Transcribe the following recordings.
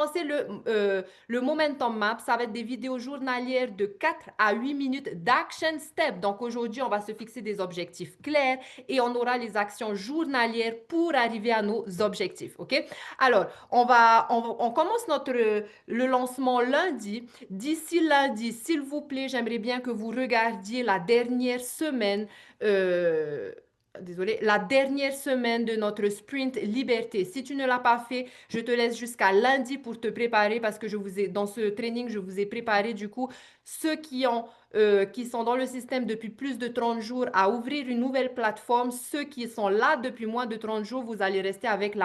commencer le Momentum Map. Ça va être des vidéos journalières de 4 à 8 minutes d'action step. Donc aujourd'hui, on va se fixer des objectifs clairs et on aura les actions journalières pour arriver à nos objectifs. OK? Alors, on commence le lancement lundi. D'ici lundi, s'il vous plaît, j'aimerais bien que vous regardiez la dernière semaine. Désolée, la dernière semaine de notre sprint liberté. Si tu ne l'as pas fait, je te laisse jusqu'à lundi pour te préparer parce que dans ce training, je vous ai préparé du coup ceux qui sont dans le système depuis plus de 30 jours à ouvrir une nouvelle plateforme. Ceux qui sont là depuis moins de 30 jours, vous allez rester avec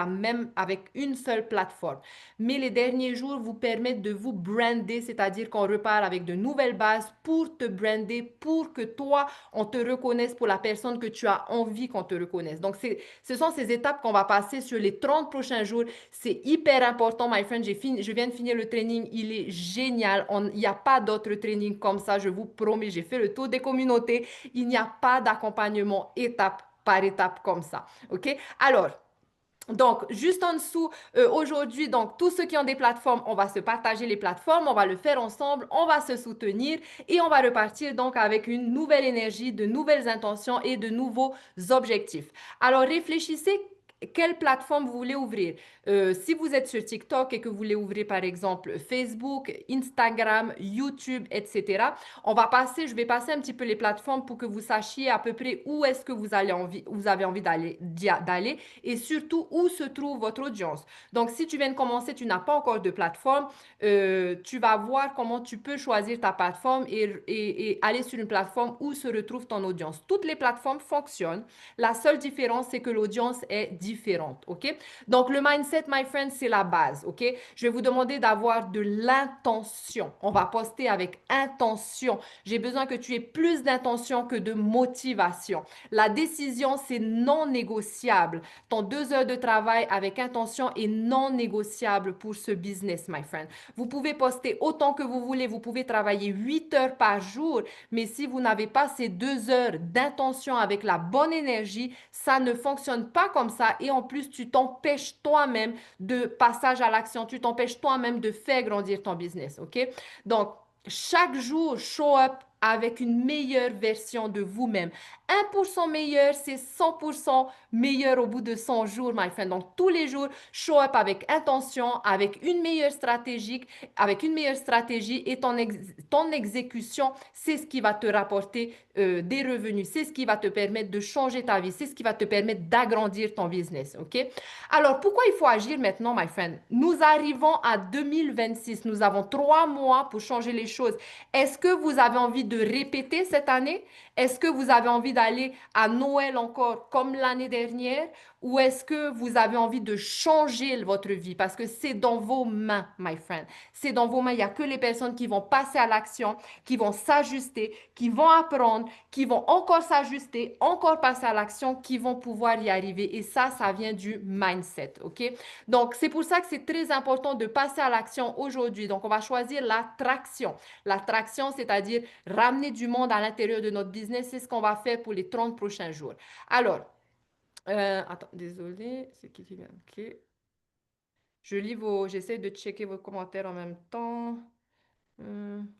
une seule plateforme. Mais les derniers jours vous permettent de vous brander, c'est-à-dire qu'on repart avec de nouvelles bases pour te brander, pour que toi, on te reconnaisse pour la personne que tu as envie qu'on te reconnaisse. Donc, ce sont ces étapes qu'on va passer sur les 30 prochains jours. C'est hyper important, my friend. Je viens de finir le training. Il est génial. Il n'y a pas d'autre training comme ça, je vous promets. J'ai fait le tour des communautés. Il n'y a pas d'accompagnement étape par étape comme ça. OK? Alors, donc, juste en dessous, aujourd'hui, donc, tous ceux qui ont des plateformes, on va se partager les plateformes, on va le faire ensemble, on va se soutenir et on va repartir donc avec une nouvelle énergie, de nouvelles intentions et de nouveaux objectifs. Alors, réfléchissez quelle plateforme vous voulez ouvrir. Si vous êtes sur TikTok et que vous voulez ouvrir, par exemple, Facebook, Instagram, YouTube, etc., je vais passer un petit peu les plateformes pour que vous sachiez à peu près où est-ce que vous avez envie d'aller et surtout où se trouve votre audience. Donc, si tu viens de commencer, tu n'as pas encore de plateforme, tu vas voir comment tu peux choisir ta plateforme et aller sur une plateforme où se retrouve ton audience. Toutes les plateformes fonctionnent. La seule différence, c'est que l'audience est différente. OK? Donc, le mindset, my friend, c'est la base. OK? Je vais vous demander d'avoir de l'intention. On va poster avec intention. J'ai besoin que tu aies plus d'intention que de motivation. La décision, c'est non négociable. Ton 2 heures de travail avec intention est non négociable pour ce business, my friend. Vous pouvez poster autant que vous voulez, vous pouvez travailler 8 heures par jour, mais si vous n'avez pas ces 2 heures d'intention avec la bonne énergie, ça ne fonctionne pas comme ça et en plus, tu t'empêches toi-même de passage à l'action, tu t'empêches toi-même de faire grandir ton business, OK? Donc, chaque jour, show up avec une meilleure version de vous-même. 1% meilleur, c'est 100% meilleur au bout de 100 jours, my friend. Donc, tous les jours, show up avec intention, avec une meilleure stratégie et ton exécution, c'est ce qui va te rapporter des revenus. C'est ce qui va te permettre de changer ta vie. C'est ce qui va te permettre d'agrandir ton business. OK? Alors, pourquoi il faut agir maintenant, my friend? Nous arrivons à 2026. Nous avons 3 mois pour changer les choses. Est-ce que vous avez envie de répéter cette année? Est-ce que vous avez envie d'aller à Noël encore comme l'année dernière? Ou est-ce que vous avez envie de changer votre vie? Parce que c'est dans vos mains, my friend. C'est dans vos mains. Il n'y a que les personnes qui vont passer à l'action, qui vont s'ajuster, qui vont apprendre, qui vont encore s'ajuster, encore passer à l'action, qui vont pouvoir y arriver. Et ça vient du mindset, OK? Donc, c'est pour ça que c'est très important de passer à l'action aujourd'hui. Donc, on va choisir la traction. La traction, c'est-à-dire ramener du monde à l'intérieur de notre business. C'est ce qu'on va faire pour les 30 prochains jours. Alors, attends, désolé, c'est qui vient? OK. J'essaie de checker vos commentaires en même temps.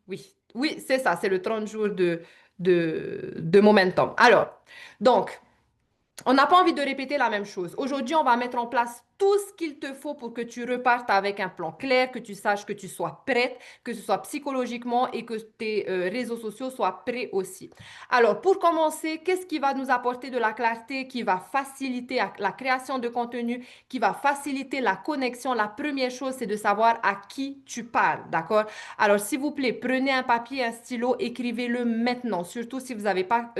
Oui, oui, c'est ça, c'est le 30 jours de momentum. Alors, donc, on n'a pas envie de répéter la même chose. Aujourd'hui, on va mettre en place tout ce qu'il te faut pour que tu repartes avec un plan clair, que tu saches que tu sois prête, que ce soit psychologiquement et que tes réseaux sociaux soient prêts aussi. Alors, pour commencer, qu'est-ce qui va nous apporter de la clarté, qui va faciliter la création de contenu, qui va faciliter la connexion? La première chose, c'est de savoir à qui tu parles, d'accord? Alors, s'il vous plaît, prenez un papier, un stylo, écrivez-le maintenant, surtout si vous n'avez pas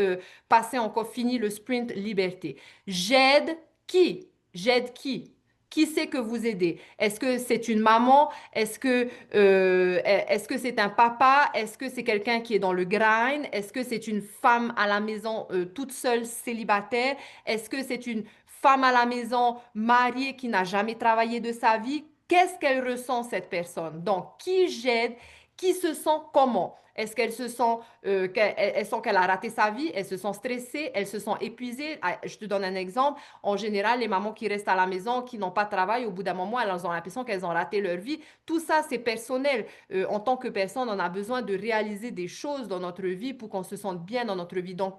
passé encore fini le sprint liberté. J'aide qui? J'aide qui? Qui c'est que vous aidez? Est-ce que c'est une maman? Est-ce que c'est un papa? Est-ce que c'est quelqu'un qui est dans le grind? Est-ce que c'est une femme à la maison toute seule, célibataire? Est-ce que c'est une femme à la maison mariée qui n'a jamais travaillé de sa vie? Qu'est-ce qu'elle ressent, cette personne? Donc, qui j'aide? qui se sent comment? Est-ce qu'elles se sentent elles sentent qu'elle a raté sa vie? Elles se sentent stressées? Elles se sentent épuisées? Ah, je te donne un exemple. En général, les mamans qui restent à la maison, qui n'ont pas de travail, au bout d'un moment, elles ont l'impression qu'elles ont raté leur vie. Tout ça, c'est personnel. En tant que personne, on a besoin de réaliser des choses dans notre vie pour qu'on se sente bien dans notre vie. Donc,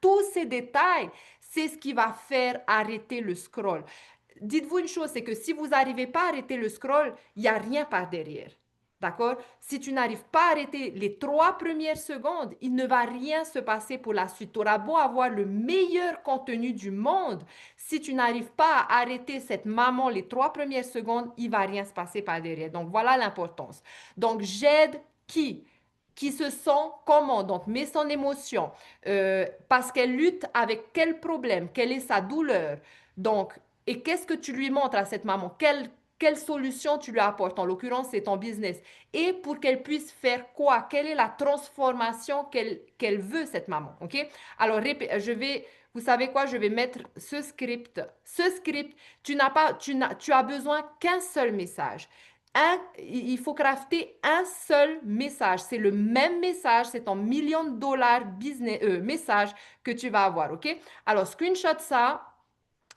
tous ces détails, c'est ce qui va faire arrêter le scroll. Dites-vous une chose, c'est que si vous n'arrivez pas à arrêter le scroll, il n'y a rien par derrière. D'accord? Si tu n'arrives pas à arrêter les 3 premières secondes, il ne va rien se passer pour la suite. Tu auras beau avoir le meilleur contenu du monde, si tu n'arrives pas à arrêter cette maman les 3 premières secondes, il ne va rien se passer par derrière. Donc, voilà l'importance. Donc, j'aide qui? Qui se sent comment? Donc, met son émotion. Parce qu'elle lutte avec quel problème? Quelle est sa douleur? Donc, et qu'est-ce que tu lui montres à cette maman? Quelle solution tu lui apportes? En l'occurrence, c'est ton business. Et pour qu'elle puisse faire quoi? Quelle est la transformation qu'elle veut, cette maman? OK? Alors, vous savez quoi? Je vais mettre ce script. Ce script, tu as besoin qu'un seul message. Il faut crafter un seul message. C'est le même message, c'est ton million de dollars business, message que tu vas avoir. OK? Alors, screenshot ça.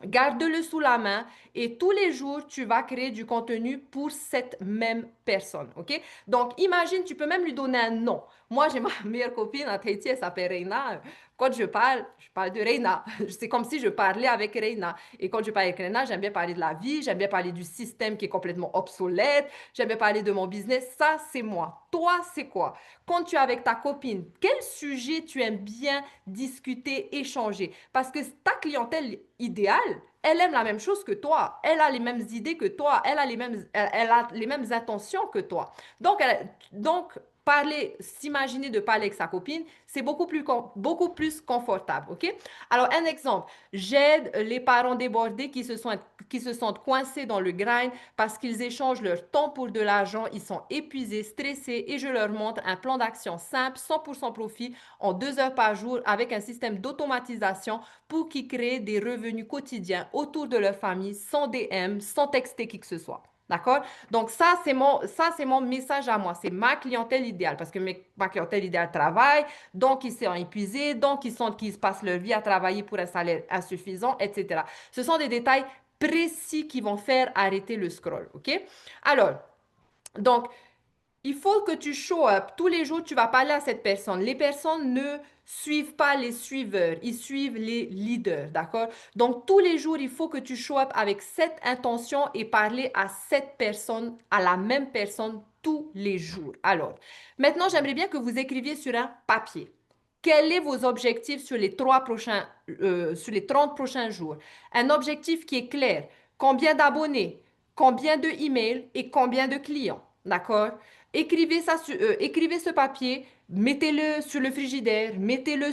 Garde-le sous la main et tous les jours, tu vas créer du contenu pour cette même personne. OK? Donc, imagine, tu peux même lui donner un nom. Moi, j'ai ma meilleure copine à Tahiti, elle s'appelle Reina. Quand je parle de Reina. C'est comme si je parlais avec Reina. Et quand je parle avec Reina, j'aime bien parler de la vie, j'aime bien parler du système qui est complètement obsolète, j'aime bien parler de mon business. Ça, c'est moi. Toi, c'est quoi? Quand tu es avec ta copine, quel sujet tu aimes bien discuter, échanger? Parce que ta clientèle idéale, elle aime la même chose que toi. Elle a les mêmes idées que toi. Elle a les mêmes intentions que toi. Donc, s'imaginer de parler avec sa copine, c'est beaucoup plus confortable. OK? Alors, un exemple, j'aide les parents débordés qui se sentent coincés dans le grind parce qu'ils échangent leur temps pour de l'argent. Ils sont épuisés, stressés et je leur montre un plan d'action simple, 100% profit en 2 heures par jour avec un système d'automatisation pour qu'ils créent des revenus quotidiens autour de leur famille sans DM, sans texter qui que ce soit. D'accord? Donc, ça, c'est mon message à moi. C'est ma clientèle idéale parce que ma clientèle idéale travaille, donc ils sont épuisés, donc ils sentent qu'ils passent leur vie à travailler pour un salaire insuffisant, etc. Ce sont des détails précis qui vont faire arrêter le scroll. OK? Alors, donc, il faut que tu show up. Tous les jours, tu vas parler à cette personne. Les personnes ne suivent pas les suiveurs, ils suivent les leaders, d'accord? Donc, tous les jours, il faut que tu show up avec cette intention et parler à cette personne, à la même personne, tous les jours. Alors, maintenant, j'aimerais bien que vous écriviez sur un papier. Quels sont vos objectifs sur les 30 prochains jours? Un objectif qui est clair. Combien d'abonnés? Combien de emails et combien de clients? D'accord? Écrivez ce papier, mettez-le sur le frigidaire, mettez-le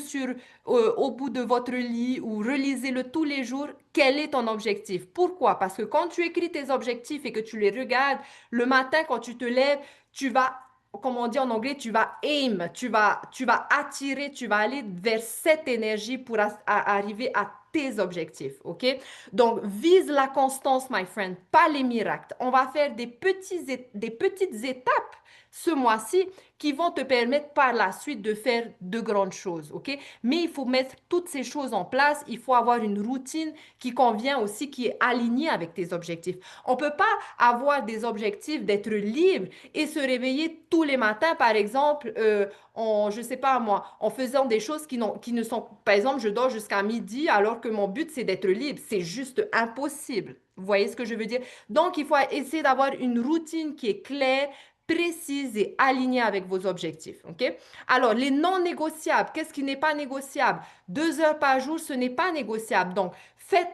au bout de votre lit ou relisez-le tous les jours. Quel est ton objectif? Pourquoi? Parce que quand tu écris tes objectifs et que tu les regardes, le matin, quand tu te lèves, tu vas, comme on dit en anglais, tu vas aim, tu vas attirer, tu vas aller vers cette énergie pour arriver à tes objectifs, OK? Donc, vise la constance, my friend, pas les miracles. On va faire des petites étapes ce mois-ci qui vont te permettre par la suite de faire de grandes choses, OK? Mais il faut mettre toutes ces choses en place. Il faut avoir une routine qui convient aussi, qui est alignée avec tes objectifs. On ne peut pas avoir des objectifs d'être libre et se réveiller tous les matins, par exemple, je sais pas moi, en faisant des choses qui ne sont, par exemple, je dors jusqu'à midi alors que mon but c'est d'être libre. C'est juste impossible. Vous voyez ce que je veux dire? Donc, il faut essayer d'avoir une routine qui est claire, précise et alignée avec vos objectifs. OK? Alors, les non négociables, qu'est-ce qui n'est pas négociable? 2 heures par jour, ce n'est pas négociable. Donc,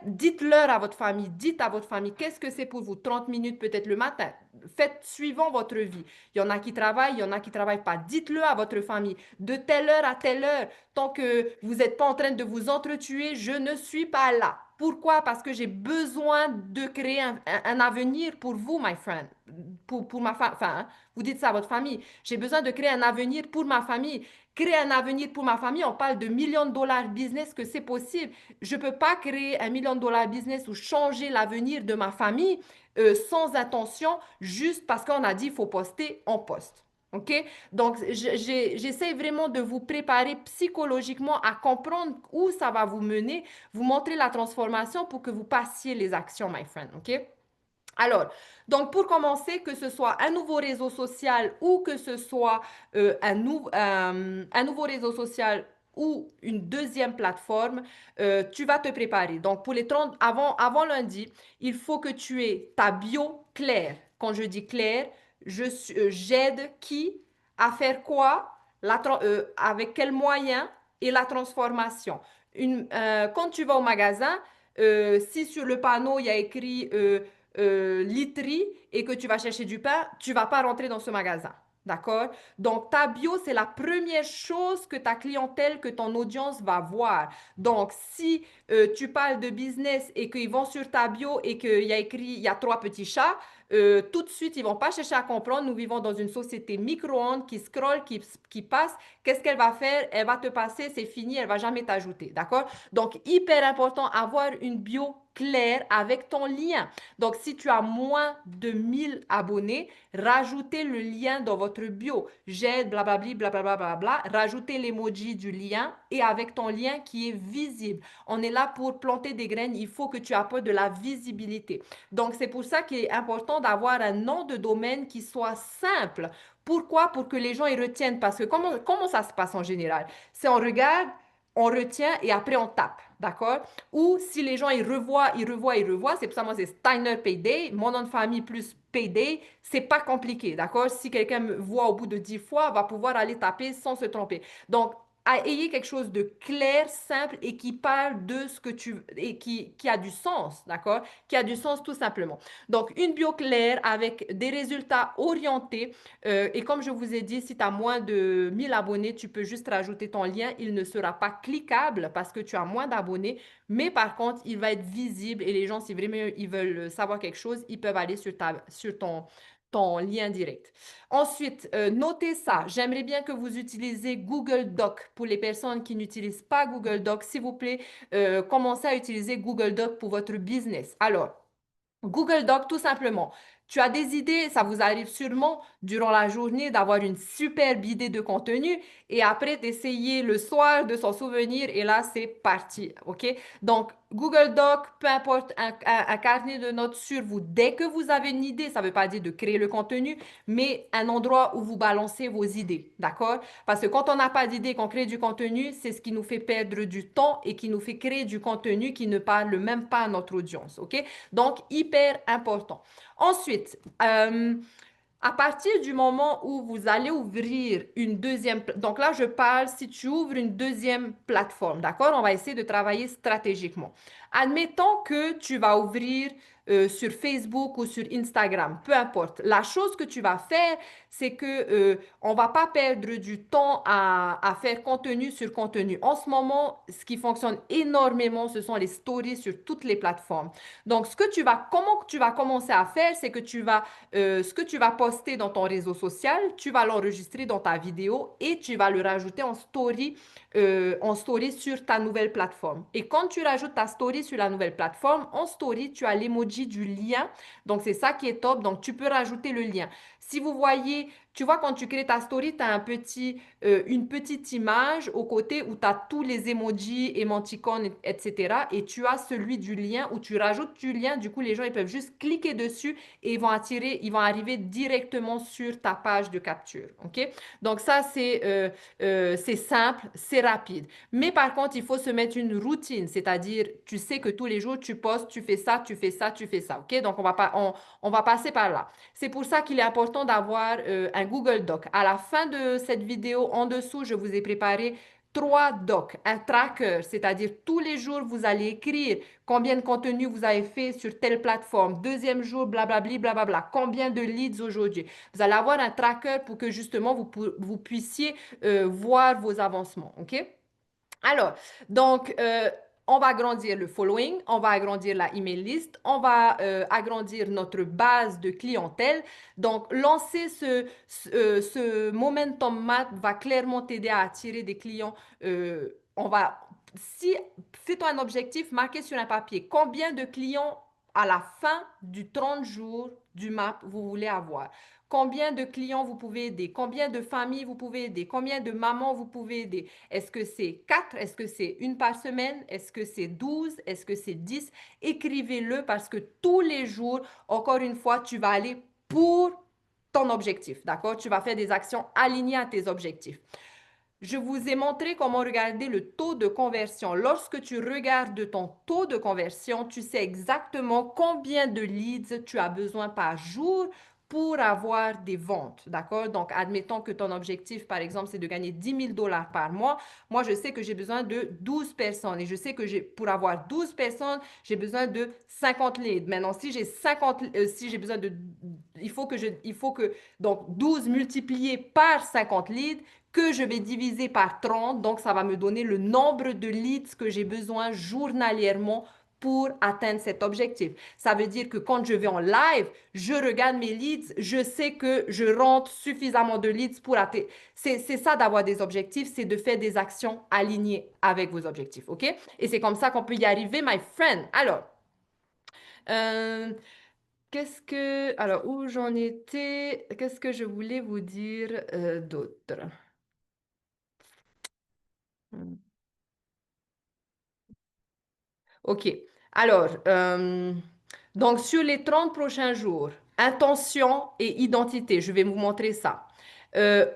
dites-leur à votre famille, dites à votre famille, qu'est-ce que c'est pour vous? 30 minutes peut-être le matin. Faites suivant votre vie. Il y en a qui travaillent, il y en a qui ne travaillent pas. Dites-le à votre famille. De telle heure à telle heure, tant que vous n'êtes pas en train de vous entretuer, je ne suis pas là. Pourquoi? Parce que j'ai besoin de créer un avenir pour vous, my friend. Pour ma famille. Enfin, hein, vous dites ça à votre famille. J'ai besoin de créer un avenir pour ma famille. Créer un avenir pour ma famille, on parle de millions de dollars business, que c'est possible. Je ne peux pas créer un million de dollars business ou changer l'avenir de ma famille sans attention, juste parce qu'on a dit qu'il faut poster, on poste. OK? Donc, j'essaie vraiment de vous préparer psychologiquement à comprendre où ça va vous mener, vous montrer la transformation pour que vous passiez les actions, my friend. OK? Alors, donc pour commencer, que ce soit un nouveau réseau social ou que ce soit un nouveau réseau social ou une deuxième plateforme, tu vas te préparer. Donc, pour les 30, avant lundi, il faut que tu aies ta bio claire. Quand je dis claire, j'aide qui à faire quoi, avec quels moyens et la transformation. Quand tu vas au magasin, si sur le panneau, il y a écrit literie et que tu vas chercher du pain, tu vas pas rentrer dans ce magasin. D'accord? Donc, ta bio, c'est la première chose que ta clientèle, que ton audience va voir. Donc, si tu parles de business et qu'ils vont sur ta bio et qu'il y a écrit, il y a trois petits chats, tout de suite, ils vont pas chercher à comprendre. Nous vivons dans une société micro-ondes qui scrolle, qui passe. Qu'est-ce qu'elle va faire? Elle va te passer, c'est fini, elle va jamais t'ajouter. D'accord? Donc, hyper important, avoir une bio claire avec ton lien. Donc, si tu as moins de 1000 abonnés, rajoutez le lien dans votre bio. J'aide, blablabli, blablabla, blablabla. Rajoutez l'emoji du lien et avec ton lien qui est visible. On est là pour planter des graines. Il faut que tu apportes de la visibilité. Donc, c'est pour ça qu'il est important d'avoir un nom de domaine qui soit simple. Pourquoi? Pour que les gens y retiennent. Parce que comment ça se passe en général? C'est on regarde, on retient et après on tape. D'accord? Ou si les gens ils revoient, ils revoient, ils revoient, c'est pour ça moi c'est Steiner Payday, mon nom de famille plus Payday, c'est pas compliqué, d'accord? Si quelqu'un me voit au bout de 10 fois, va pouvoir aller taper sans se tromper. Donc, ayez quelque chose de clair, simple et qui parle de ce que et qui a du sens, d'accord? Qui a du sens tout simplement. Donc, une bio claire avec des résultats orientés. Et comme je vous ai dit, si tu as moins de 1000 abonnés, tu peux juste rajouter ton lien. Il ne sera pas cliquable parce que tu as moins d'abonnés, mais par contre, il va être visible et les gens, si vraiment ils veulent savoir quelque chose, ils peuvent aller sur ton lien direct. Ensuite, notez ça. J'aimerais bien que vous utilisez Google Doc. Pour les personnes qui n'utilisent pas Google Doc, s'il vous plaît, commencez à utiliser Google Doc pour votre business. Alors, Google Doc, tout simplement. Tu as des idées, ça vous arrive sûrement durant la journée d'avoir une superbe idée de contenu et après d'essayer le soir de s'en souvenir et là, c'est parti. OK? Donc, Google Doc, peu importe, un carnet de notes sur vous. Dès que vous avez une idée, ça ne veut pas dire de créer le contenu, mais un endroit où vous balancez vos idées. D'accord? Parce que quand on n'a pas d'idée, qu'on crée du contenu, c'est ce qui nous fait perdre du temps et qui nous fait créer du contenu qui ne parle même pas à notre audience. OK? Donc, hyper important. Ensuite, à partir du moment où vous allez ouvrir une deuxième, donc là, je parle si tu ouvres une deuxième plateforme, d'accord? On va essayer de travailler stratégiquement. Admettons que tu vas ouvrir sur Facebook ou sur Instagram, peu importe. La chose que tu vas faire, c'est que on va pas perdre du temps à faire contenu sur contenu. En ce moment, ce qui fonctionne énormément, ce sont les stories sur toutes les plateformes. Donc, comment tu vas commencer à faire, c'est que ce que tu vas poster dans ton réseau social, tu vas l'enregistrer dans ta vidéo et tu vas le rajouter en story sur ta nouvelle plateforme. Et quand tu rajoutes ta story sur la nouvelle plateforme, en story, tu as l'emoji du lien. Donc, c'est ça qui est top. Donc, tu peux rajouter le lien. Si vous voyez, tu vois, quand tu crées ta story, tu as une petite image au côté où tu as tous les emojis, émoticônes, etc. Et tu as celui du lien où tu rajoutes du lien. Du coup, les gens, ils peuvent juste cliquer dessus et ils vont arriver directement sur ta page de capture. OK? Donc, ça, c'est simple, c'est rapide. Mais par contre, il faut se mettre une routine, c'est-à-dire, tu sais que tous les jours, tu postes, tu fais ça, tu fais ça, tu fais ça. OK? Donc, on va passer par là. C'est pour ça qu'il est important d'avoir un Google Doc. À la fin de cette vidéo, en dessous, je vous ai préparé trois docs, un tracker, c'est-à-dire tous les jours, vous allez écrire combien de contenu vous avez fait sur telle plateforme, deuxième jour, blablabli, blablabla, combien de leads aujourd'hui. Vous allez avoir un tracker pour que justement vous puissiez voir vos avancements, OK? Alors, donc, on va agrandir le following, on va agrandir la email list, on va agrandir notre base de clientèle. Donc, lancer ce momentum mat va clairement t'aider à attirer des clients. On va, si, fais-toi un objectif, marqué sur un papier. Combien de clients à la fin du 30 jours du MAP vous voulez avoir? combien de clients vous pouvez aider, combien de familles vous pouvez aider, combien de mamans vous pouvez aider. Est-ce que c'est 4? Est-ce que c'est une par semaine? Est-ce que c'est 12? Est-ce que c'est 10? Écrivez-le parce que tous les jours, encore une fois, tu vas aller pour ton objectif, d'accord? Tu vas faire des actions alignées à tes objectifs. Je vous ai montré comment regarder le taux de conversion. Lorsque tu regardes ton taux de conversion, tu sais exactement combien de leads tu as besoin par jour pour avoir des ventes, d'accord? Donc, admettons que ton objectif, par exemple, c'est de gagner 10 000 $ par mois. Moi, je sais que j'ai besoin de 12 personnes et je sais que pour avoir 12 personnes, j'ai besoin de 50 leads. Maintenant, si j'ai 50, si j'ai besoin de, il faut que, donc 12 multiplié par 50 leads, que je vais diviser par 30. Donc, ça va me donner le nombre de leads que j'ai besoin journalièrement pour atteindre cet objectif. Ça veut dire que quand je vais en live, je regarde mes leads, je sais que je rentre suffisamment de leads pour atteindre. C'est ça d'avoir des objectifs, c'est de faire des actions alignées avec vos objectifs, OK? Et c'est comme ça qu'on peut y arriver, my friend. Alors, euh, alors, où j'en étais? Qu'est-ce que je voulais vous dire d'autre? Hmm. OK. Alors, donc sur les 30 prochains jours, intention et identité, je vais vous montrer ça.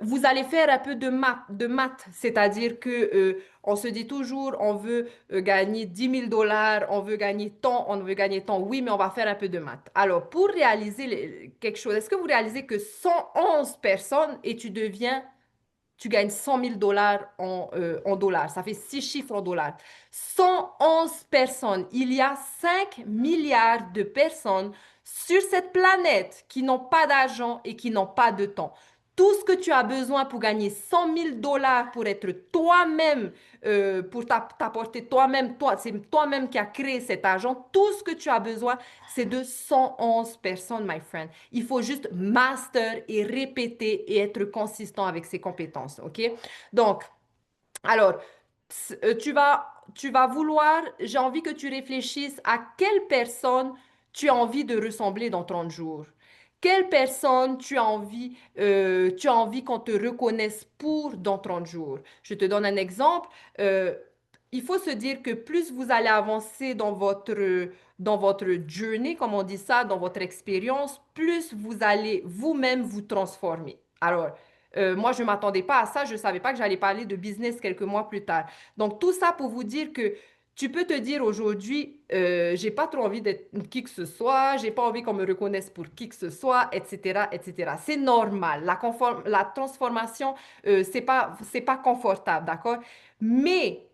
Vous allez faire un peu de maths, c'est-à-dire que on se dit toujours, on veut gagner 10 000 $, on veut gagner tant, on veut gagner tant. Oui, mais on va faire un peu de maths. Alors, pour réaliser quelque chose, est-ce que vous réalisez que 111 personnes et tu gagnes 100 000 $ en dollars. Ça fait 6 chiffres en dollars. 111 personnes. Il y a 5 milliards de personnes sur cette planète qui n'ont pas d'argent et qui n'ont pas de temps. Tout ce que tu as besoin pour gagner 100 000 $ pour être toi-même, pour t'apporter toi-même, c'est toi-même qui as créé cet argent. Tout ce que tu as besoin, c'est de 111 personnes, my friend. Il faut juste master et répéter et être consistant avec ses compétences, OK? Donc, alors, tu vas vouloir, j'ai envie que tu réfléchisses à quelle personne tu as envie de ressembler dans 30 jours. Quelle personne tu as envie qu'on te reconnaisse pour dans 30 jours. Je te donne un exemple. Euh, il faut se dire que plus vous allez avancer dans votre journey, comme on dit ça, dans votre expérience, plus vous allez vous-même vous transformer. Alors, moi, je ne m'attendais pas à ça. Je ne savais pas que j'allais parler de business quelques mois plus tard. Donc, tout ça pour vous dire que tu peux te dire aujourd'hui, j'ai pas trop envie d'être qui que ce soit, j'ai pas envie qu'on me reconnaisse pour qui que ce soit, etc., etc. C'est normal. La transformation, c'est pas confortable, d'accord? Mais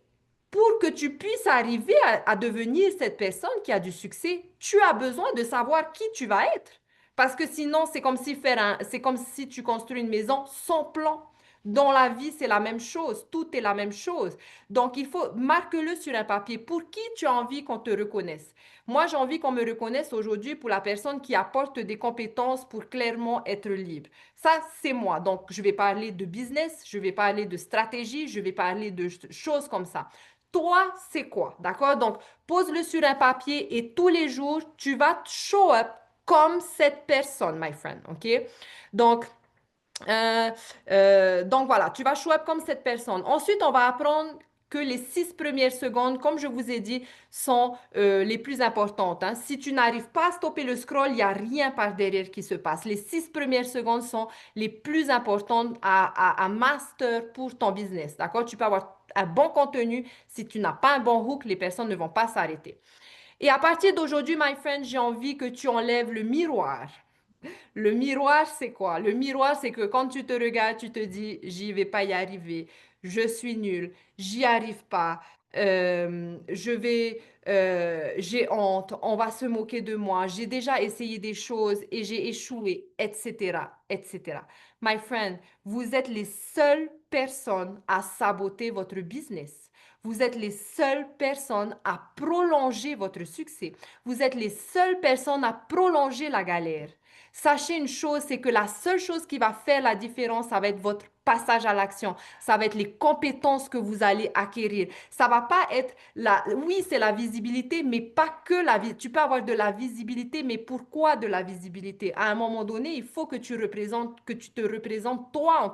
pour que tu puisses arriver à devenir cette personne qui a du succès, tu as besoin de savoir qui tu vas être. Parce que sinon, c'est comme si tu construis une maison sans plan. Dans la vie, c'est la même chose. Tout est la même chose. Donc, il faut marque-le sur un papier. Pour qui tu as envie qu'on te reconnaisse? Moi, j'ai envie qu'on me reconnaisse aujourd'hui pour la personne qui apporte des compétences pour clairement être libre. Ça, c'est moi. Donc, je vais parler de business, je vais parler de stratégie, je vais parler de choses comme ça. Toi, c'est quoi? D'accord? Donc, pose-le sur un papier et tous les jours, tu vas te show up comme cette personne, my friend. OK? Donc, donc voilà, tu vas show up comme cette personne. Ensuite, on va apprendre que les 6 premières secondes, comme je vous ai dit, sont les plus importantes, hein. Si tu n'arrives pas à stopper le scroll, il n'y a rien par derrière qui se passe. Les 6 premières secondes sont les plus importantes à master pour ton business. D'accord? Tu peux avoir un bon contenu. Si tu n'as pas un bon hook, les personnes ne vont pas s'arrêter. Et à partir d'aujourd'hui, my friend, j'ai envie que tu enlèves le miroir. Le miroir, c'est quoi? Le miroir, c'est que quand tu te regardes, tu te dis, j'y vais pas y arriver, je suis nulle, j'y arrive pas, j'ai honte, on va se moquer de moi, j'ai déjà essayé des choses et j'ai échoué, etc., etc. My friend, vous êtes les seules personnes à saboter votre business. Vous êtes les seules personnes à prolonger votre succès. Vous êtes les seules personnes à prolonger la galère. Sachez une chose, c'est que la seule chose qui va faire la différence, ça va être votre passage à l'action. Ça va être les compétences que vous allez acquérir. Ça va pas être oui, c'est la visibilité, mais pas que la visibilité. Tu peux avoir de la visibilité, mais pourquoi de la visibilité? À un moment donné, il faut que que tu te représentes toi en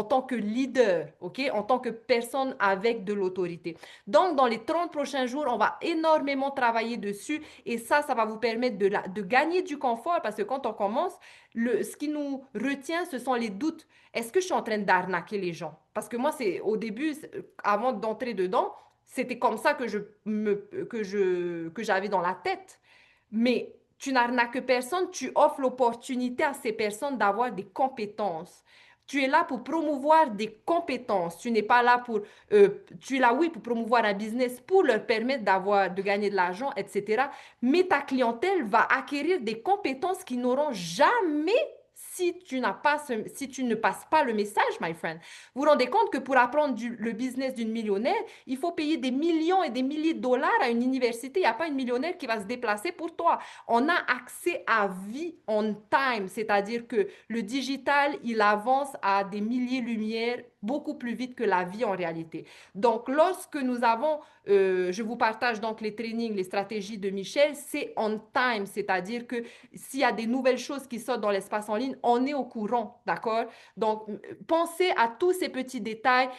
tant que leader, OK? En tant que personne avec de l'autorité. Donc, dans les 30 prochains jours, on va énormément travailler dessus et ça va vous permettre de gagner du confort parce que quand on commence, ce qui nous retient, ce sont les doutes. Est-ce que je suis en train d'arnaquer les gens? Parce que moi, c'est au début, avant d'entrer dedans, c'était comme ça que j'avais dans la tête. Mais tu n'arnaques personne, tu offres l'opportunité à ces personnes d'avoir des compétences. Tu es là pour promouvoir des compétences. Tu n'es pas là tu es là, oui, pour promouvoir un business, pour leur permettre de gagner de l'argent, etc. Mais ta clientèle va acquérir des compétences qu'ils n'auront jamais si tu ne passes pas le message, my friend. Vous vous rendez compte que pour apprendre le business d'une millionnaire, il faut payer des millions et des milliers de dollars à une université. Il n'y a pas une millionnaire qui va se déplacer pour toi. On a accès à vie on time, c'est-à-dire que le digital, il avance à des milliers-lumières beaucoup plus vite que la vie en réalité. Donc, lorsque je vous partage donc les trainings, les stratégies de Michel, c'est on time, c'est-à-dire que s'il y a des nouvelles choses qui sortent dans l'espace en ligne, on est au courant, d'accord? Donc, pensez à tous ces petits détails,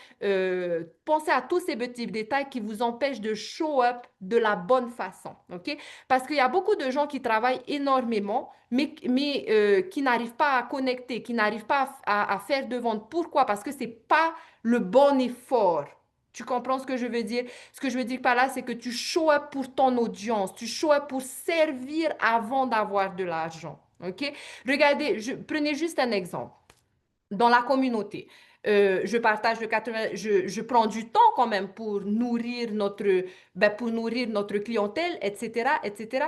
pensez à tous ces petits détails qui vous empêchent de show up de la bonne façon, OK? Parce qu'il y a beaucoup de gens qui travaillent énormément, mais qui n'arrivent pas à connecter, qui n'arrivent pas à faire de vente. Pourquoi? Parce que ce n'est pas le bon effort. Tu comprends ce que je veux dire? Ce que je veux dire par là, c'est que tu show up pour ton audience, tu show up pour servir avant d'avoir de l'argent. OK? Regardez, prenez juste un exemple dans la communauté. Je partage je prends du temps quand même pour pour nourrir notre clientèle, etc., etc.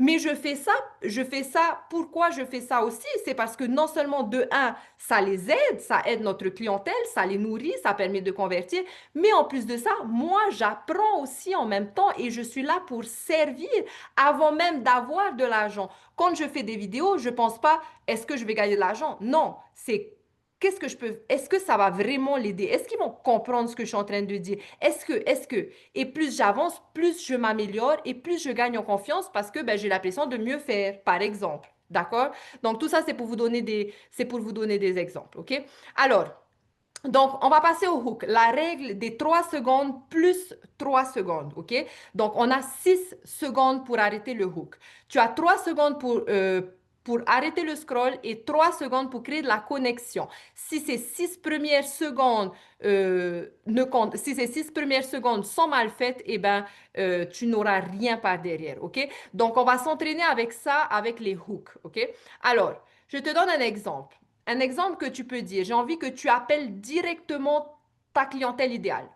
Mais je fais ça. Pourquoi je fais ça aussi? C'est parce que non seulement de un, ça les aide, ça aide notre clientèle, ça les nourrit, ça permet de convertir, mais en plus de ça, moi, j'apprends aussi en même temps et je suis là pour servir avant même d'avoir de l'argent. Quand je fais des vidéos, je pense pas, est-ce que je vais gagner de l'argent? Non, c'est est-ce que ça va vraiment l'aider? Est-ce qu'ils vont comprendre ce que je suis en train de dire? Et plus j'avance, plus je m'améliore et plus je gagne en confiance parce que ben, j'ai l'impression de mieux faire, par exemple. D'accord? Donc, tout ça, c'est pour vous donner des exemples. OK? Alors, donc, on va passer au hook. La règle des 3 secondes plus 3 secondes, OK? Donc, on a 6 secondes pour arrêter le hook. Tu as 3 secondes pour arrêter le scroll et 3 secondes pour créer de la connexion. Si ces 6 premières secondes si ces 6 premières secondes sont mal faites, eh ben, tu n'auras rien par derrière, OK? Donc, on va s'entraîner avec ça, avec les hooks, OK? Alors, je te donne un exemple. Un exemple que tu peux dire, j'ai envie que tu appelles directement ta clientèle idéale,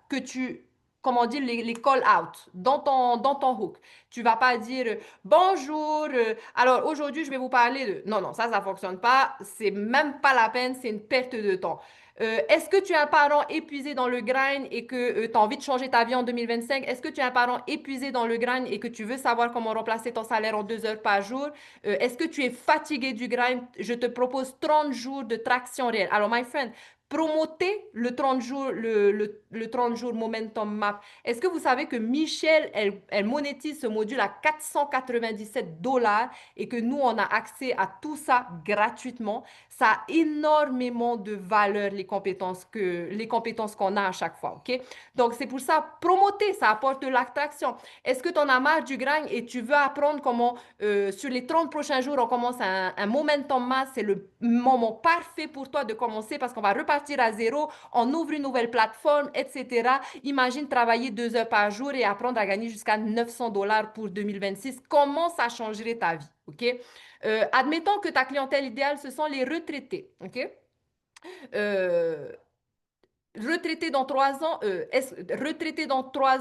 comment on dit, les call out dans ton hook. Tu vas pas dire bonjour, alors aujourd'hui je vais vous parler de. Non, non, ça ne fonctionne pas, c'est même pas la peine, c'est une perte de temps. Est-ce que tu es un parent épuisé dans le grind et que tu as envie de changer ta vie en 2025? Est-ce que tu es un parent épuisé dans le grind et que tu veux savoir comment remplacer ton salaire en 2 heures par jour? Est-ce que tu es fatigué du grind? Je te propose 30 jours de traction réelle. Alors, my friend, promotez le 30 jours, le 30 jours Momentum Map. Est-ce que vous savez que Michelle, elle monétise ce module à 497 dollars et que nous, on a accès à tout ça gratuitement? Ça a énormément de valeur, les compétences qu'on a à chaque fois, OK? Donc, c'est pour ça, promoter, ça apporte de l'attraction. Est-ce que tu en as marre du grind et tu veux apprendre comment, sur les 30 prochains jours, on commence un momentum mass? C'est le moment parfait pour toi de commencer parce qu'on va repartir à zéro, on ouvre une nouvelle plateforme, etc. Imagine travailler 2 heures par jour et apprendre à gagner jusqu'à 900 dollars pour 2026. Comment ça changerait ta vie, OK? Admettons que ta clientèle idéale, ce sont les retraités, OK? Euh, retraité dans 3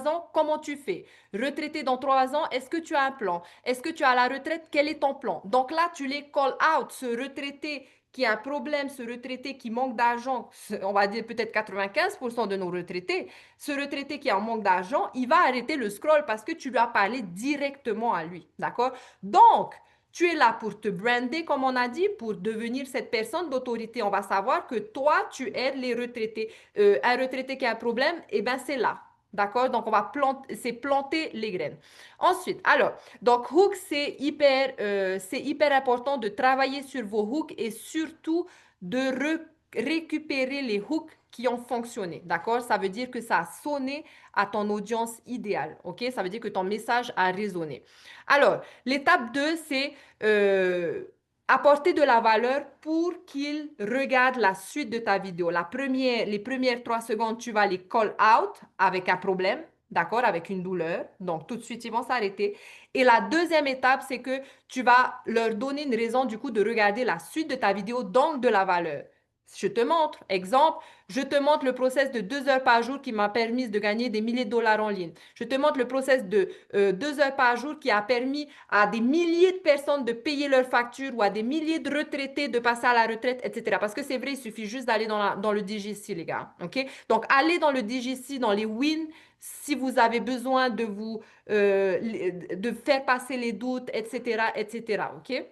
ans, comment tu fais? Retraité dans 3 ans, est-ce que tu as un plan? Est-ce que tu as la retraite? Quel est ton plan? Donc là, tu les call out. Ce retraité qui a un problème, ce retraité qui manque d'argent, on va dire peut-être 95% de nos retraités, ce retraité qui a un manque d'argent, il va arrêter le scroll parce que tu lui as parlé directement à lui. D'accord? Donc, Tu es là pour te brander, comme on a dit, pour devenir cette personne d'autorité. On va savoir que toi, tu aides les retraités. Un retraité qui a un problème, eh bien, c'est là. D'accord? Donc, on va planter, c'est planter les graines. Ensuite, alors, donc, hook, c'est hyper important de travailler sur vos hooks et surtout de récupérer les hooks qui ont fonctionné. D'accord? Ça veut dire que ça a sonné à ton audience idéale. OK? Ça veut dire que ton message a résonné. Alors, l'étape 2, c'est apporter de la valeur pour qu'ils regardent la suite de ta vidéo. Les premières 3 secondes, tu vas les call out avec un problème, d'accord, avec une douleur. Donc, tout de suite, ils vont s'arrêter. Et la deuxième étape, c'est que tu vas leur donner une raison, du coup, de regarder la suite de ta vidéo, donc de la valeur. Je te montre, exemple, je te montre le process de 2 heures par jour qui m'a permis de gagner des milliers de dollars en ligne. Je te montre le process de 2 heures par jour qui a permis à des milliers de personnes de payer leurs factures ou à des milliers de retraités de passer à la retraite, etc. Parce que c'est vrai, il suffit juste d'aller dans le DGC, les gars. OK? Donc, allez dans le DGC, dans les wins, si vous avez besoin de faire passer les doutes, etc., etc. OK?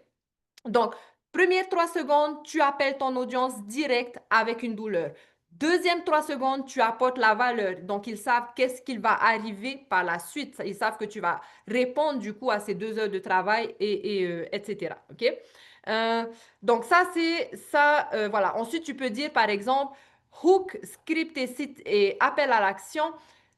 Donc, première 3 secondes, tu appelles ton audience directe avec une douleur. Deuxième 3 secondes, tu apportes la valeur. Donc, ils savent qu'est-ce qu'il va arriver par la suite. Ils savent que tu vas répondre du coup à ces 2 heures de travail etc. OK? Euh, donc, ça, c'est ça. Voilà. Ensuite, tu peux dire, par exemple, hook, script et site et appel à l'action.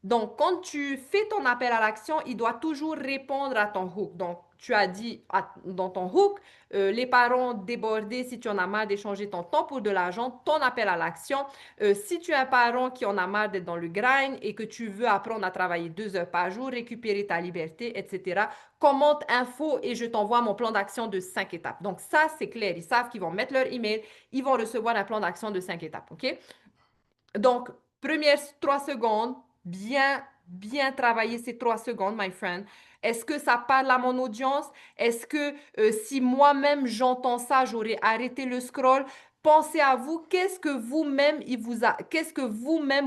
Donc, quand tu fais ton appel à l'action, il doit toujours répondre à ton hook. Donc, tu as dit dans ton hook, les parents débordés, si tu en as marre d'échanger ton temps pour de l'argent, ton appel à l'action. Si tu es un parent qui en a marre d'être dans le grind et que tu veux apprendre à travailler 2 heures par jour, récupérer ta liberté, etc., commente info et je t'envoie mon plan d'action de 5 étapes. Donc ça, c'est clair. Ils savent qu'ils vont mettre leur email, ils vont recevoir un plan d'action de 5 étapes. OK? Donc, première 3 secondes, bien travailler ces 3 secondes, my friend. Est-ce que ça parle à mon audience? Est-ce que si moi-même j'entends ça, j'aurais arrêté le scroll? Pensez à vous, qu'est-ce que vous-même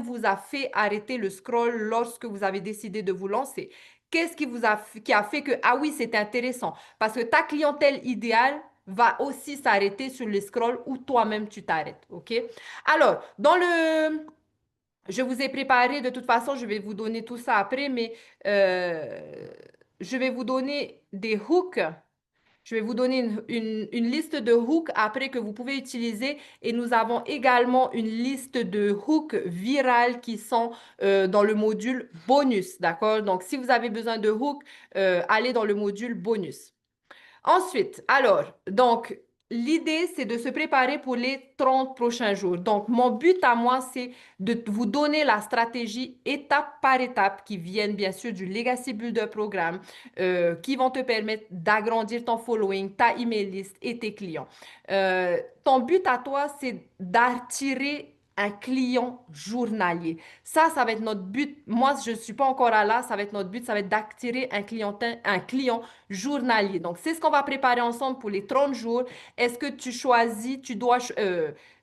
vous a fait arrêter le scroll lorsque vous avez décidé de vous lancer? Qu'est-ce qui a fait que, ah oui, c'est intéressant? Parce que ta clientèle idéale va aussi s'arrêter sur le scroll ou toi-même tu t'arrêtes, OK? Alors, je vous ai préparé, de toute façon, je vais vous donner tout ça après, mais je vais vous donner des hooks. Je vais vous donner une liste de hooks après que vous pouvez utiliser et nous avons également une liste de hooks virales qui sont dans le module bonus, d'accord? Donc, si vous avez besoin de hooks, allez dans le module bonus. Ensuite, alors, donc, l'idée, c'est de se préparer pour les 30 prochains jours. Donc, mon but à moi, c'est de vous donner la stratégie étape par étape qui viennent bien sûr du Legacy Builder Programme, qui vont te permettre d'agrandir ton following, ta email list et tes clients. Ton but à toi, c'est d'attirer un client journalier. Ça va être notre but. Moi, je ne suis pas encore là. Ça va être notre but. Ça va être d'attirer un client journalier. Donc, c'est ce qu'on va préparer ensemble pour les 30 jours. Est-ce que tu choisis,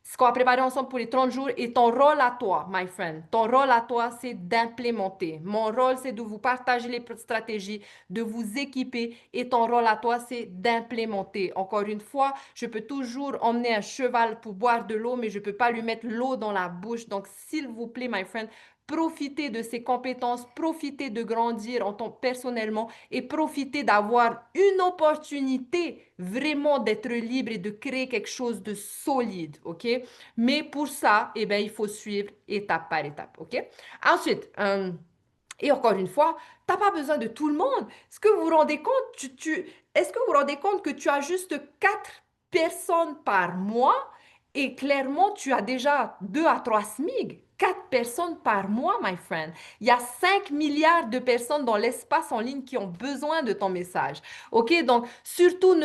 ce qu'on va préparer ensemble pour les 30 jours et ton rôle à toi, my friend, ton rôle à toi, c'est d'implémenter. Mon rôle, c'est de vous partager les stratégies, de vous équiper et ton rôle à toi, c'est d'implémenter. Encore une fois, je peux toujours emmener un cheval pour boire de l'eau, mais je ne peux pas lui mettre l'eau dans la bouche. Donc, s'il vous plaît, my friend, profitez de ses compétences, profitez de grandir en tant personnellement et profitez d'avoir une opportunité vraiment d'être libre et de créer quelque chose de solide, OK? Mais pour ça, eh bien, il faut suivre étape par étape, OK? Ensuite, et encore une fois, tu n'as pas besoin de tout le monde. Est-ce que vous vous rendez compte, est-ce que vous vous rendez compte que tu as juste 4 personnes par mois et clairement, tu as déjà 2 à 3 SMIG? 4 personnes par mois, my friend. Il y a 5 milliards de personnes dans l'espace en ligne qui ont besoin de ton message. OK? Donc, surtout,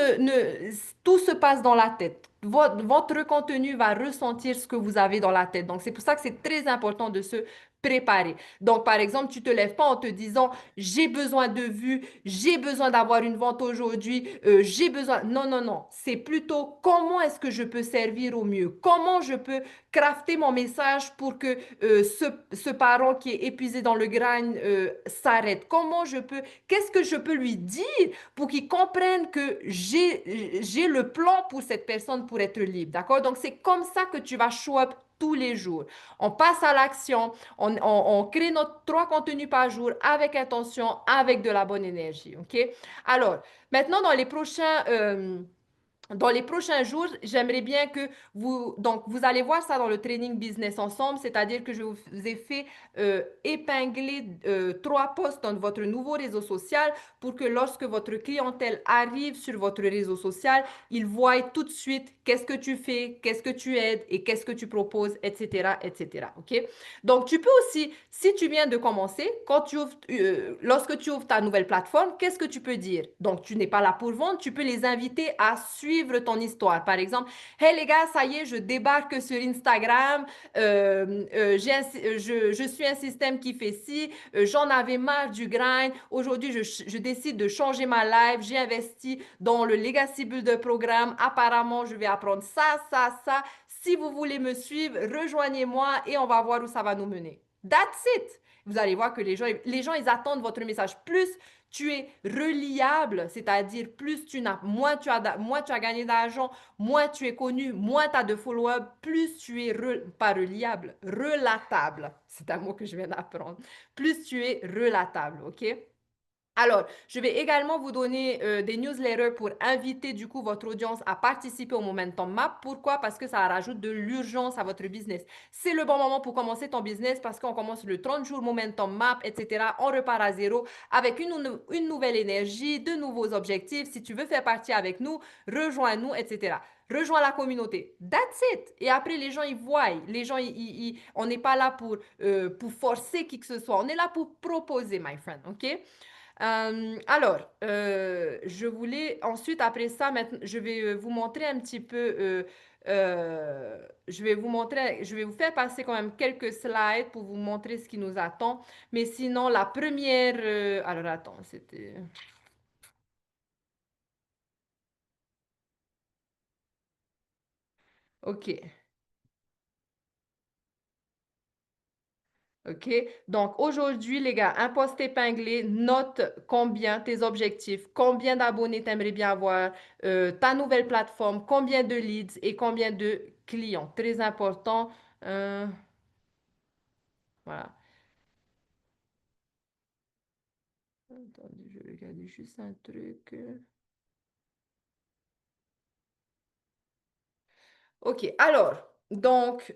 tout se passe dans la tête. Votre contenu va ressentir ce que vous avez dans la tête. Donc, c'est pour ça que c'est très important de se préparé. Donc, par exemple, tu te lèves pas en te disant, j'ai besoin de vues, j'ai besoin d'avoir une vente aujourd'hui, j'ai besoin... Non, non, non. C'est plutôt comment est-ce que je peux servir au mieux? Comment je peux crafter mon message pour que ce parent qui est épuisé dans le grind s'arrête? Comment je peux... Qu'est-ce que je peux lui dire pour qu'il comprenne que j'ai le plan pour cette personne pour être libre? D'accord? Donc, c'est comme ça que tu vas show up tous les jours. On passe à l'action, on crée notre 3 contenus par jour avec intention, avec de la bonne énergie. OK? Alors, maintenant, dans les prochains jours, j'aimerais bien que vous allez voir ça dans le training business ensemble, c'est-à-dire que je vous ai fait épingler 3 posts dans votre nouveau réseau social pour que lorsque votre clientèle arrive sur votre réseau social, ils voient tout de suite qu'est-ce que tu fais, qu'est-ce que tu aides et qu'est-ce que tu proposes, etc., etc. OK? Donc, tu peux aussi, si tu viens de commencer, lorsque tu ouvres ta nouvelle plateforme, qu'est-ce que tu peux dire? Donc, tu n'es pas là pour vendre, tu peux les inviter à suivre ton histoire. Par exemple, hey les gars, ça y est, je débarque sur Instagram, je suis un système qui fait ci, j'en avais marre du grind, aujourd'hui je décide de changer ma life, j'ai investi dans le Legacy Builder programme, apparemment je vais apprendre ça, ça, ça. Si vous voulez me suivre, rejoignez-moi et on va voir où ça va nous mener. That's it. Vous allez voir que les gens, ils attendent votre message. Plus tu es reliable, c'est-à-dire plus moins tu as gagné d'argent, moins tu es connu, moins tu as de followers, plus tu es, pas reliable, relatable. C'est un mot que je viens d'apprendre. Plus tu es relatable, OK? Alors, je vais également vous donner des newsletters pour inviter du coup votre audience à participer au Momentum Map. Pourquoi? Parce que ça rajoute de l'urgence à votre business. C'est le bon moment pour commencer ton business parce qu'on commence le 30 jours Momentum Map, etc. On repart à zéro avec une nouvelle énergie, de nouveaux objectifs. Si tu veux faire partie avec nous, rejoins-nous, etc. Rejoins la communauté. That's it. Et après, les gens, ils voient. Les gens, on n'est pas là pour forcer qui que ce soit. On est là pour proposer, my friend. OK? Je voulais ensuite, après ça, maintenant, je vais vous montrer un petit peu, je vais vous faire passer quand même quelques slides pour vous montrer ce qui nous attend. Mais sinon, la première, alors attends, c'était, OK. OK? Donc, aujourd'hui, les gars, un post épinglé, note combien tes objectifs, combien d'abonnés tu aimerais bien avoir, ta nouvelle plateforme, combien de leads et combien de clients. Très important. Euh, voilà. Attendez, je vais regarder juste un truc. OK, alors, donc,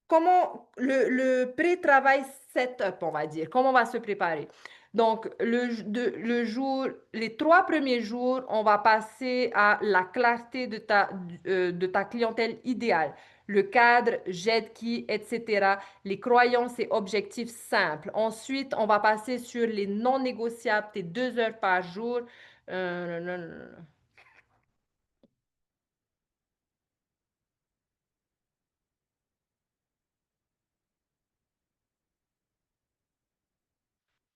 comment le pré-travail setup, on va dire, comment on va se préparer? Donc, le jour, les 3 premiers jours, on va passer à la clarté de ta clientèle idéale, le cadre, j'aide qui, etc., les croyances et objectifs simples. Ensuite, on va passer sur les non négociables, tes 2 heures par jour. Non, non, non, non.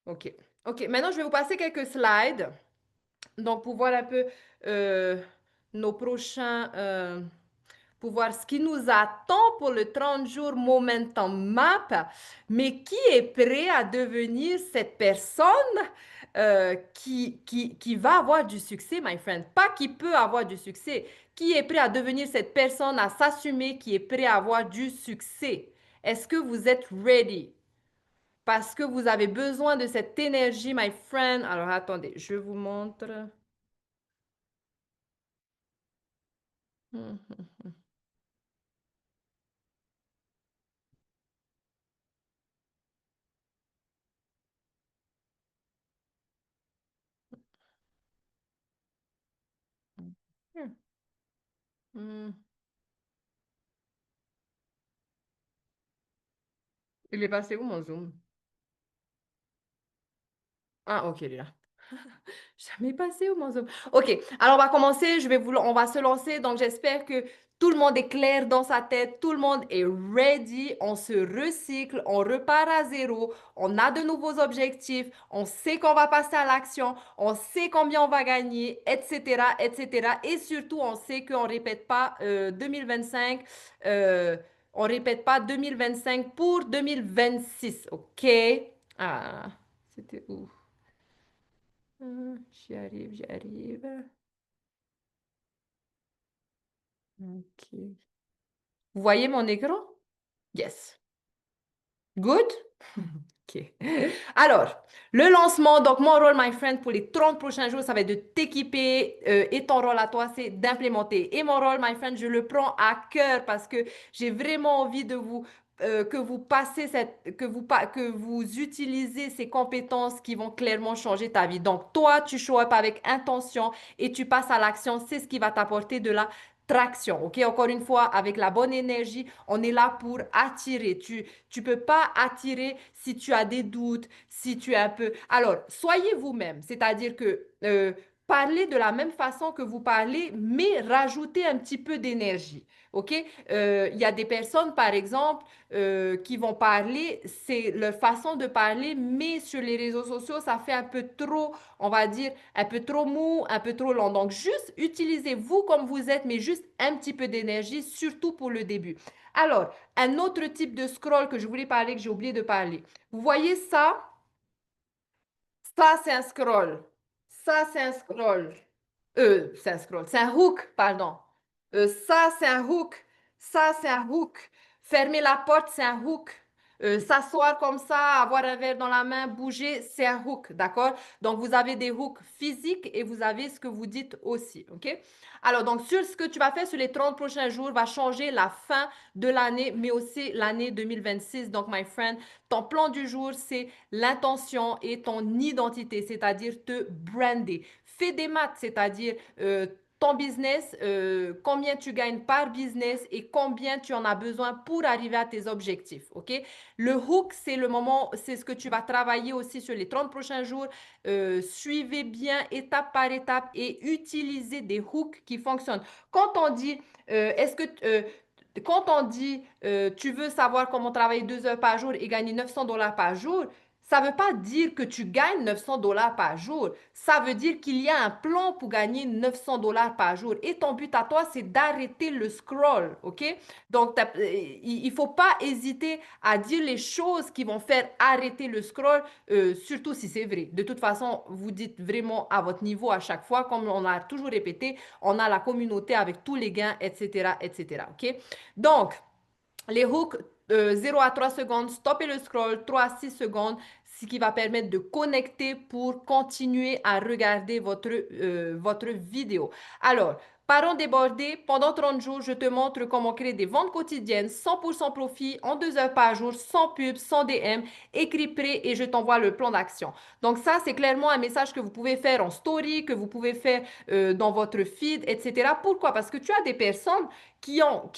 OK. OK, maintenant, je vais vous passer quelques slides. Donc, pour voir un peu euh, nos prochains, pour voir ce qui nous attend pour le 30 jours Momentum Map, mais qui est prêt à devenir cette personne qui va avoir du succès, my friend? Pas qui peut avoir du succès, qui est prêt à devenir cette personne, à s'assumer, qui est prêt à avoir du succès? Est-ce que vous êtes ready? Parce que vous avez besoin de cette énergie, my friend. Alors, attendez, je vous montre. Mhm. Hmm. Il est passé où mon Zoom? Ah, ok, il est là. Jamais passé où mon Zoom? Ok, alors on va commencer. On va se lancer. Donc j'espère que Tout le monde est clair dans sa tête, tout le monde est ready, on se recycle, on repart à zéro, on a de nouveaux objectifs, on sait qu'on va passer à l'action, on sait combien on va gagner, etc., etc. Et surtout, on sait qu'on ne répète pas 2025, euh, on répète pas 2025 pour 2026, OK? Ah, c'était où? J'y arrive, j'y arrive. OK. Vous voyez mon écran? Yes. Good? OK. Alors, le lancement, donc mon rôle, my friend, pour les 30 prochains jours, ça va être de t'équiper et ton rôle à toi, c'est d'implémenter. Et mon rôle, my friend, je le prends à cœur parce que j'ai vraiment envie de vous, que vous passez que vous utilisez ces compétences qui vont clairement changer ta vie. Donc, toi, tu show up avec intention et tu passes à l'action. C'est ce qui va t'apporter de la traction. OK? Encore une fois, avec la bonne énergie, on est là pour attirer. Tu peux pas attirer si tu as des doutes, si tu es un peu... Alors, soyez vous-même, c'est-à-dire que parlez de la même façon que vous parlez, mais rajoutez un petit peu d'énergie. OK? Il y a des personnes, par exemple, qui vont parler, c'est leur façon de parler, mais sur les réseaux sociaux, ça fait un peu trop, on va dire, un peu trop mou, un peu trop long. Donc, juste utilisez-vous comme vous êtes, mais juste un petit peu d'énergie, surtout pour le début. Alors, un autre type de scroll que je voulais parler, que j'ai oublié de parler. Vous voyez ça? Ça, c'est un scroll. Ça, c'est un scroll. C'est un scroll. C'est un hook, pardon. Ça, c'est un hook. Ça, c'est un hook. Fermer la porte, c'est un hook. S'asseoir comme ça, avoir un verre dans la main, bouger, c'est un hook, d'accord? Donc, vous avez des hooks physiques et vous avez ce que vous dites aussi, OK? Alors, donc, sur ce que tu vas faire sur les 30 prochains jours va changer la fin de l'année, mais aussi l'année 2026. Donc, my friend, ton plan du jour, c'est l'intention et ton identité, c'est-à-dire te brander. Fais des maths, c'est-à-dire ton business, combien tu gagnes par business et combien tu en as besoin pour arriver à tes objectifs. OK? Le hook, c'est le moment, c'est ce que tu vas travailler aussi sur les 30 prochains jours. Suivez bien étape par étape et utilisez des hooks qui fonctionnent. Quand on dit, est-ce que quand on dit tu veux savoir comment travailler 2 heures par jour et gagner 900 dollars par jour, ça ne veut pas dire que tu gagnes 900 dollars par jour. Ça veut dire qu'il y a un plan pour gagner 900 dollars par jour. Et ton but à toi, c'est d'arrêter le scroll. OK? Donc, il ne faut pas hésiter à dire les choses qui vont faire arrêter le scroll, surtout si c'est vrai. De toute façon, vous dites vraiment à votre niveau à chaque fois, comme on a toujours répété, on a la communauté avec tous les gains, etc., etc. OK? Donc, les hooks 0 à 3 secondes, stoppez le scroll, 3 à 6 secondes, ce qui va permettre de connecter pour continuer à regarder votre vidéo. Alors, parents débordés, pendant 30 jours, je te montre comment créer des ventes quotidiennes, 100% profit en 2 heures par jour, sans pub, sans DM, écrit prêt et je t'envoie le plan d'action. Donc ça, c'est clairement un message que vous pouvez faire en story, que vous pouvez faire dans votre feed, etc. Pourquoi? Parce que tu as des personnes qui ont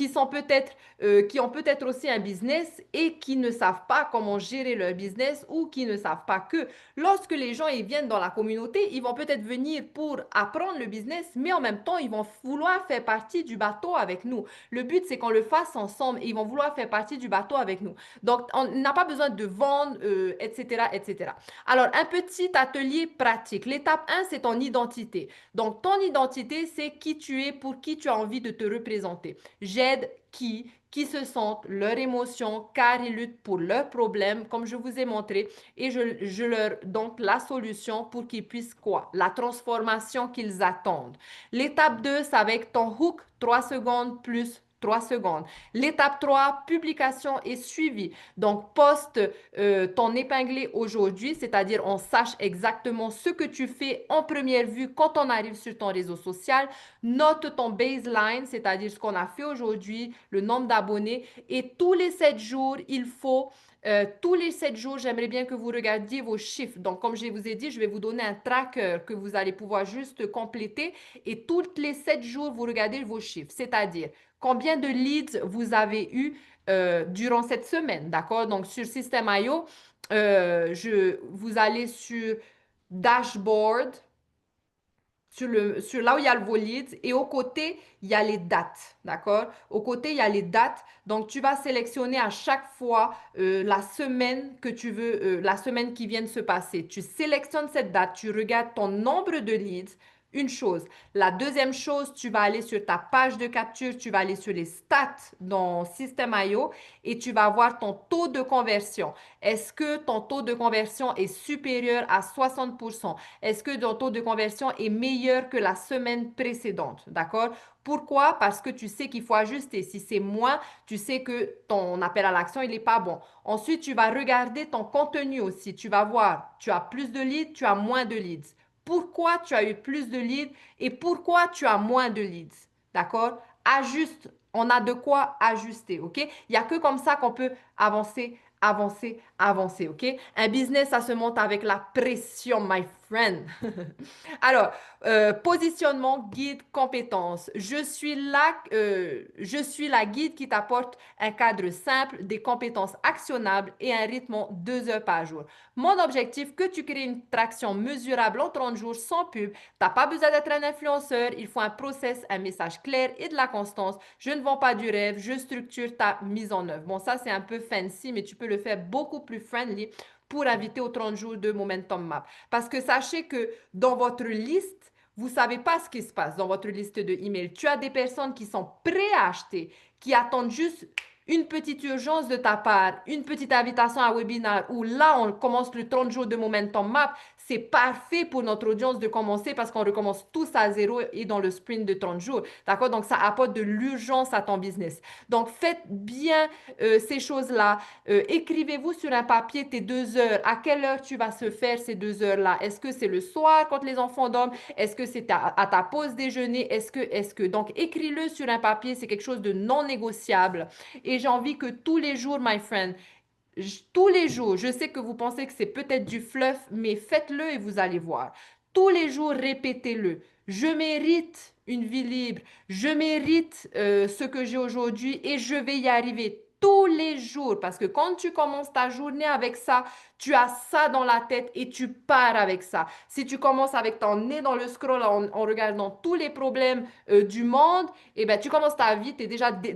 peut-être aussi un business et qui ne savent pas comment gérer leur business ou qui ne savent pas que lorsque les gens ils viennent dans la communauté, ils vont peut-être venir pour apprendre le business, mais en même temps, ils vont vouloir faire partie du bateau avec nous. Le but, c'est qu'on le fasse ensemble et ils vont vouloir faire partie du bateau avec nous. Donc, on n'a pas besoin de vendre, etc., etc. Alors, un petit atelier pratique. L'étape 1, c'est ton identité. Donc, ton identité, c'est qui tu es, pour qui tu as envie de te représenter. J'aide qui se sentent leurs émotions car ils luttent pour leurs problèmes, comme je vous ai montré, et je leur donne la solution pour qu'ils puissent quoi? La transformation qu'ils attendent. L'étape 2, c'est avec ton hook, 3 secondes plus 3 secondes. L'étape 3, publication et suivi. Donc, poste ton épinglé aujourd'hui, c'est-à-dire on sache exactement ce que tu fais en première vue quand on arrive sur ton réseau social. Note ton baseline, c'est-à-dire ce qu'on a fait aujourd'hui, le nombre d'abonnés. Et tous les 7 jours, tous les 7 jours, j'aimerais bien que vous regardiez vos chiffres. Donc, comme je vous ai dit, je vais vous donner un tracker que vous allez pouvoir juste compléter. Et tous les 7 jours, vous regardez vos chiffres, c'est-à-dire combien de leads vous avez eu durant cette semaine. D'accord? Donc, sur System.io, vous allez sur Dashboard, sur là où il y a vos leads et au côté, il y a les dates, d'accord? Au côté, il y a les dates. Donc, tu vas sélectionner à chaque fois la semaine que tu veux, la semaine qui vient de se passer. Tu sélectionnes cette date, tu regardes ton nombre de leads. Une chose. La deuxième chose, tu vas aller sur ta page de capture, tu vas aller sur les stats dans System.io et tu vas voir ton taux de conversion. Est-ce que ton taux de conversion est supérieur à 60%? Est-ce que ton taux de conversion est meilleur que la semaine précédente? D'accord? Pourquoi? Parce que tu sais qu'il faut ajuster. Si c'est moins, tu sais que ton appel à l'action, il n'est pas bon. Ensuite, tu vas regarder ton contenu aussi. Tu vas voir, tu as plus de leads, tu as moins de leads. Pourquoi tu as eu plus de leads et pourquoi tu as moins de leads? D'accord? Ajuste. On a de quoi ajuster, OK? Il n'y a que comme ça qu'on peut avancer, avancer, avancer, OK? Un business, ça se monte avec la pression, my friend. Alors, positionnement, guide, compétences. Je suis la guide qui t'apporte un cadre simple, des compétences actionnables et un rythme en 2 heures par jour. Mon objectif, que tu crées une traction mesurable en 30 jours sans pub. Tu n'as pas besoin d'être un influenceur. Il faut un process, un message clair et de la constance. Je ne vends pas du rêve. Je structure ta mise en œuvre. Bon, ça, c'est un peu fancy, mais tu peux le faire beaucoup plus friendly pour inviter aux 30 jours de Momentum Map. Parce que sachez que dans votre liste, vous ne savez pas ce qui se passe dans votre liste de emails. Tu as des personnes qui sont prêtes à acheter, qui attendent juste une petite urgence de ta part, une petite invitation à webinaire où là, on commence le 30 jours de Momentum Map. C'est parfait pour notre audience de commencer parce qu'on recommence tous à zéro et dans le sprint de 30 jours. D'accord? Donc, ça apporte de l'urgence à ton business. Donc, faites bien ces choses-là. Écrivez-vous sur un papier tes 2 heures. À quelle heure tu vas se faire ces 2 heures-là? Est-ce que c'est le soir quand les enfants dorment? Est-ce que c'est à ta pause déjeuner? Donc, écris-le sur un papier. C'est quelque chose de non négociable. Et j'ai envie que tous les jours, my friend, tous les jours, je sais que vous pensez que c'est peut-être du fluff, mais faites-le et vous allez voir. Tous les jours, répétez-le. Je mérite une vie libre. Je mérite ce que j'ai aujourd'hui et je vais y arriver tous les jours. Parce que quand tu commences ta journée avec ça, tu as ça dans la tête et tu pars avec ça. Si tu commences avec ton nez dans le scroll en regardant tous les problèmes du monde, eh ben, tu commences ta vie,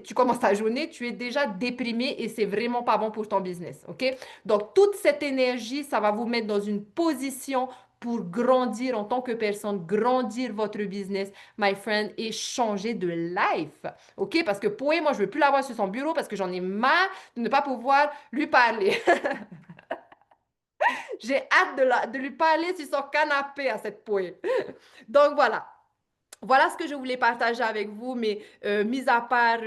tu commences ta journée, tu es déjà déprimé et c'est vraiment pas bon pour ton business. OK? Donc, toute cette énergie, ça va vous mettre dans une position pour grandir en tant que personne, grandir votre business, my friend, et changer de life. OK? Parce que Poé, moi, je ne veux plus l'avoir sur son bureau parce que j'en ai marre de ne pas pouvoir lui parler. J'ai hâte de lui parler sur son canapé à cette Poé. Donc, voilà. Voilà ce que je voulais partager avec vous, mais mis à part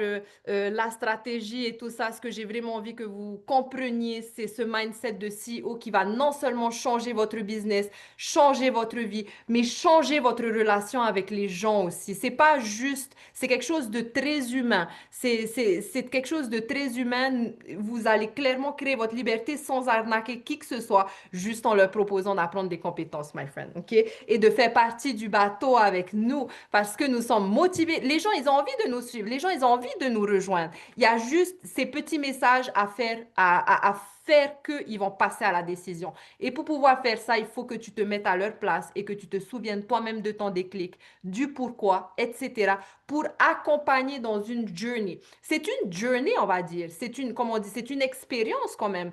la stratégie et tout ça, ce que j'ai vraiment envie que vous compreniez, c'est ce mindset de CEO qui va non seulement changer votre business, changer votre vie, mais changer votre relation avec les gens aussi. C'est pas juste, c'est quelque chose de très humain. C'est quelque chose de très humain. Vous allez clairement créer votre liberté sans arnaquer qui que ce soit, juste en leur proposant d'apprendre des compétences, my friend, OK? Et de faire partie du bateau avec nous parce que nous sommes motivés. Les gens, ils ont envie de nous suivre. Les gens, ils ont envie de nous rejoindre. Il y a juste ces petits messages à faire, à faire qu'ils vont passer à la décision. Et pour pouvoir faire ça, il faut que tu te mettes à leur place et que tu te souviennes toi-même de ton déclic, du pourquoi, etc., pour accompagner dans une journey. C'est une journey, on va dire. C'est une, comment on dit, c'est une expérience quand même.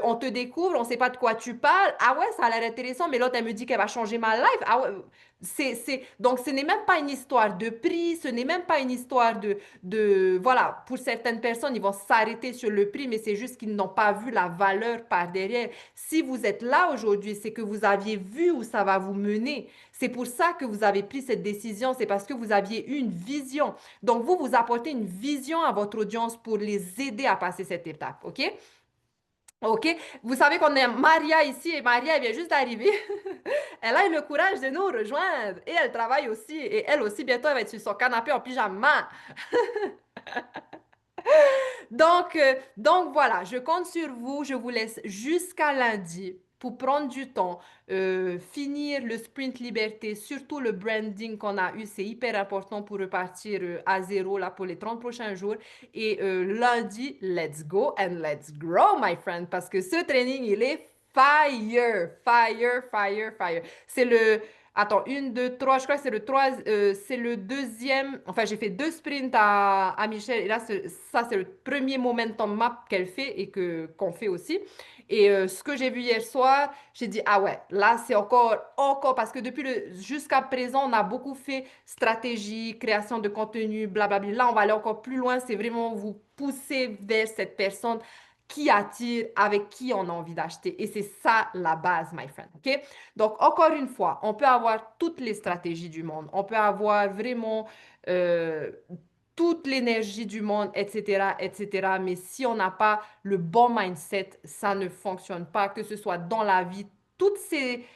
On te découvre, on ne sait pas de quoi tu parles. Ah ouais, ça a l'air intéressant, mais l'autre, elle me dit qu'elle va changer ma life. Ah ouais, donc, ce n'est même pas une histoire de prix, ce n'est même pas une histoire voilà, pour certaines personnes, ils vont s'arrêter sur le prix, mais c'est juste qu'ils n'ont pas vu la valeur par derrière. Si vous êtes là aujourd'hui, c'est que vous aviez vu où ça va vous mener. C'est pour ça que vous avez pris cette décision, c'est parce que vous aviez eu une vision. Donc, vous apportez une vision à votre audience pour les aider à passer cette étape, OK? OK? Vous savez qu'on a Maria ici et Maria, elle vient juste d'arriver. Elle a eu le courage de nous rejoindre et elle travaille aussi. Et elle aussi, bientôt, elle va être sur son canapé en pyjama. Donc voilà, je compte sur vous. Je vous laisse jusqu'à lundi pour prendre du temps, finir le sprint liberté, surtout le branding qu'on a eu. C'est hyper important pour repartir à zéro là, pour les 30 prochains jours. Et lundi, let's go and let's grow, my friend, parce que ce training, il est fire, fire, fire, fire. C'est le Attends, une, deux, trois, je crois que c'est le deuxième. Enfin, j'ai fait deux sprints à Michel et là, ça, c'est le premier momentum map qu'elle fait et qu'on fait aussi. Et ce que j'ai vu hier soir, j'ai dit, ah ouais, là, c'est encore, parce que jusqu'à présent, on a beaucoup fait stratégie, création de contenu, blablabla. Là, on va aller encore plus loin. C'est vraiment vous pousser vers cette personne qui attire, avec qui on a envie d'acheter. Et c'est ça la base, my friend. OK? Donc, encore une fois, on peut avoir toutes les stratégies du monde, on peut avoir vraiment euh, toute l'énergie du monde, etc., etc. Mais si on n'a pas le bon mindset, ça ne fonctionne pas, que ce soit dans la vie. Toutes ces